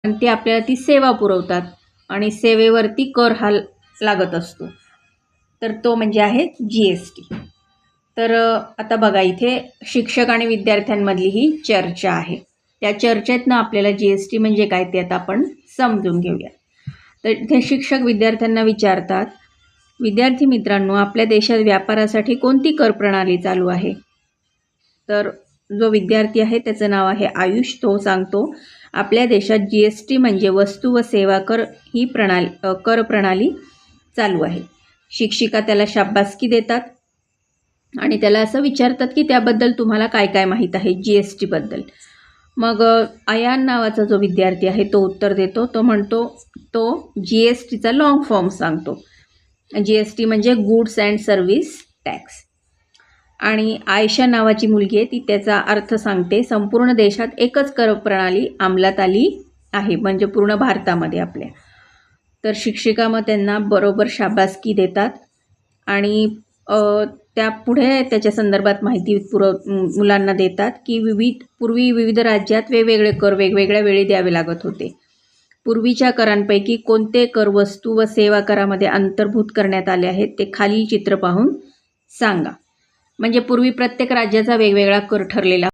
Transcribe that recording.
आणि ते आपल्याला ती सेवा पुरवतात आणि सेवेवरती कर हा लागत असतो. तर तो म्हणजे आहे GST. तर आता बघा, इथे शिक्षक आणि विद्यार्थ्यांमधली ही चर्चा आहे. त्या चर्चेतनं आपल्याला GST म्हणजे काय ते आता आपण समजून घेऊया. तर इथे शिक्षक विद्यार्थ्यांना विचारतात, विद्यार्थी मित्रांनो, आपल्या देशात व्यापारासाठी कोणती कर प्रणाली चालू आहे? तर जो विद्यार्थी आहे त्याचं नाव आहे आयुष. तो सांगतो, आपल्या देशात GST म्हणजे वस्तू व सेवा कर ही कर प्रणाली चालू आहे. शिक्षिका त्याला शाबासकी देतात आणि त्याला असं विचारतात की त्याबद्दल तुम्हाला काय काय माहीत आहे GST बद्दल. मग अयान नावाचा जो विद्यार्थी आहे तो उत्तर देतो. तो म्हणतो, तो GSTचा लॉंग फॉर्म सांगतो. GST म्हणजे गुड्स अँड सर्व्हिस टॅक्स. आणि आयशा नावाची मुलगी आहे, ती त्याचा अर्थ सांगते, संपूर्ण देशात एकच कर प्रणाली अंमलात आली आहे, म्हणजे पूर्ण भारतामध्ये आपल्या. तर शिक्षिका मग त्यांना बरोबर शाबासकी देतात आणि त्या पुढे त्याच्या संदर्भात माहिती मुलांना देतात की पूर्वी विविध राज्यात वेगवेगळे कर वेगवेगळ्या वेळी द्यावे लागत होते. पूर्वीच्या करांपैकी कोणते कर वस्तू व सेवा करामध्ये अंतर्भूत करण्यात आले आहेत ते खालील चित्र पाहून सांगा. म्हणजे पूर्वी प्रत्येक राज्याचा वेगवेगळा कर ठरलेला